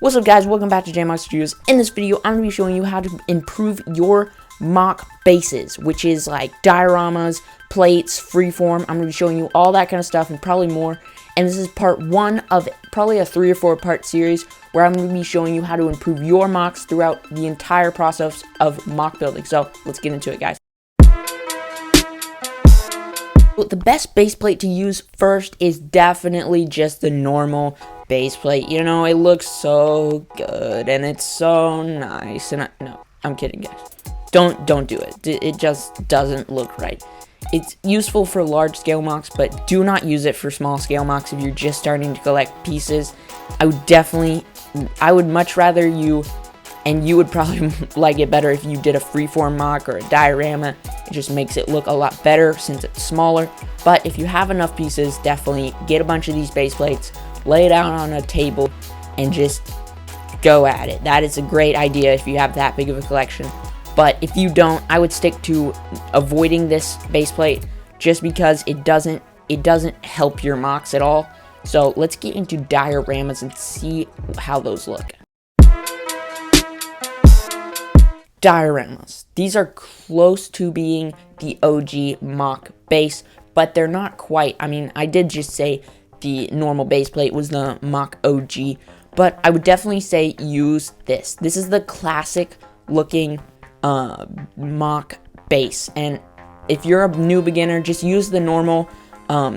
What's up, guys? Welcome back to LEGO MOC Studios. In this video, I'm going to be showing you how to improve your MOC bases, which is like dioramas, plates, freeform. I'm going to be showing you all that kind of stuff and probably more. And this is part one of probably a 3 or 4 part series where I'm going to be showing you how to improve your MOCs throughout the entire process of MOC building. So let's get into it, guys. The best base plate to use first is definitely just the normal base plate. You know, it looks so good and it's so nice. And no, I'm kidding, guys. Don't do it. It just doesn't look right. It's useful for large scale MOCs, but do not use it for small scale MOCs if you're just starting to collect pieces. I would much rather you, and you would probably like it better if you did a freeform MOC or a diorama. It just makes it look a lot better since it's smaller. But if you have enough pieces, definitely get a bunch of these base plates, lay it out on a table, and just go at it. That is a great idea if you have that big of a collection. But if you don't, I would stick to avoiding this base plate just because it doesn't help your MOCs at all. So let's get into dioramas and see how those look. Dioramas. These are close to being the OG MOC base, but they're not quite. I mean, I did just say the normal base plate was the MOC OG, but I would definitely say use this. This is the classic looking MOC base, and if you're a new beginner, just use the normal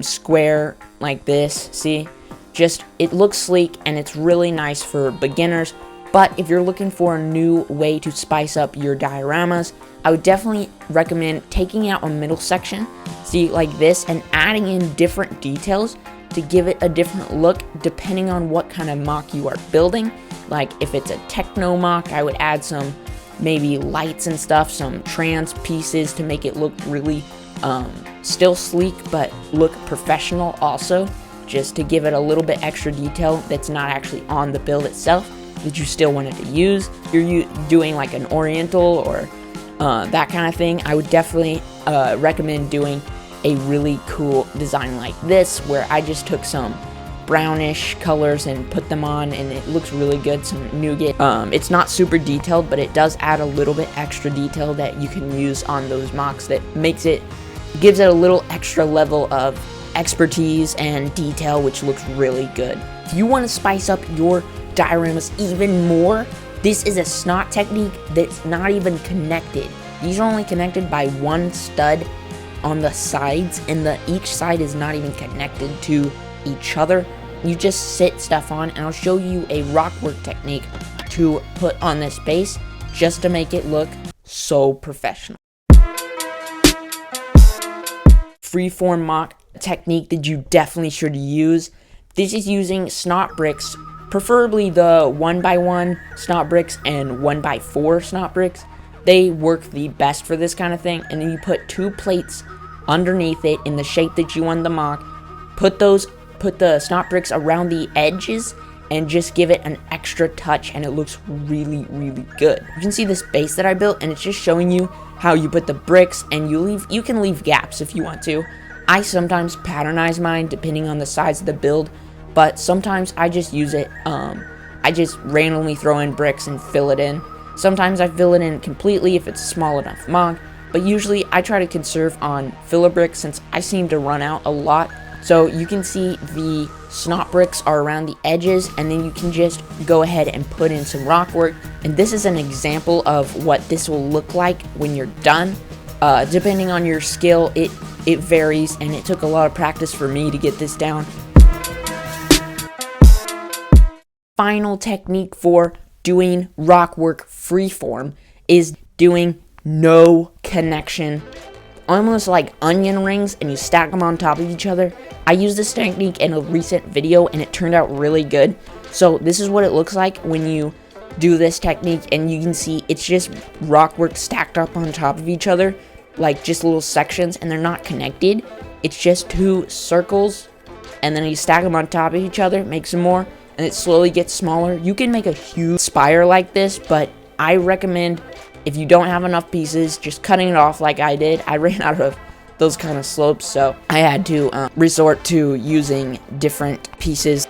square like this. See, just it looks sleek and it's really nice for beginners. But if you're looking for a new way to spice up your dioramas, I would definitely recommend taking out a middle section, see, like this, and adding in different details to give it a different look depending on what kind of MOC you are building. Like if it's a techno MOC, I would add some maybe lights and stuff, some trans pieces to make it look really still sleek but look professional also, just to give it a little bit extra detail that's not actually on the build itself that you still wanted to use. If you're doing like an oriental or that kind of thing, I would definitely recommend doing a really cool design like this, where I just took some brownish colors and put them on, and it looks really good. Some nougat. It's not super detailed, but it does add a little bit extra detail that you can use on those MOCs that gives it a little extra level of expertise and detail, which looks really good. If you want to spice up your dioramas even more, this is a snot technique that's not even connected. These are only connected by one stud on the sides, and each side is not even connected to each other. You just sit stuff on, and I'll show you a rock work technique to put on this base just to make it look so professional. Freeform MOC technique that you definitely should use. This is using snot bricks, preferably the 1x1 snot bricks and 1x4 snot bricks. They work the best for this kind of thing. And then you put 2 plates underneath it in the shape that you want the MOC. Put the snot bricks around the edges and just give it an extra touch, and it looks really, really good. You can see this base that I built, and it's just showing you how you put the bricks, and you can leave gaps if you want to. I sometimes patternize mine depending on the size of the build, but sometimes I just use it, I just randomly throw in bricks and fill it in. Sometimes I fill it in completely if it's a small enough MOC, but usually I try to conserve on filler bricks since I seem to run out a lot. So you can see the snot bricks are around the edges, and then you can just go ahead and put in some rock work. And this is an example of what this will look like when you're done. Depending on your skill, it varies, and it took a lot of practice for me to get this down. Final technique for doing rock work freeform is doing no connection, almost like onion rings, and you stack them on top of each other. I used this technique in a recent video and it turned out really good. So this is what it looks like when you do this technique, and you can see it's just rock work stacked up on top of each other, like just little sections, and they're not connected. It's just 2 circles, and then you stack them on top of each other, make some more, and it slowly gets smaller. You can make a huge spire like this, but I recommend, if you don't have enough pieces, just cutting it off like I did. I ran out of those kind of slopes, so I had to resort to using different pieces.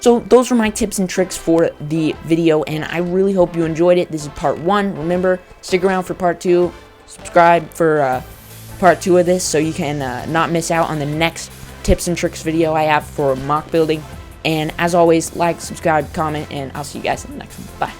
So those were my tips and tricks for the video, and I really hope you enjoyed it. This is part 1. Remember, stick around for part 2. Subscribe for part 2 of this so you can not miss out on the next tips and tricks video I have for mock building. And as always, like, subscribe, comment, and I'll see you guys in the next one. Bye.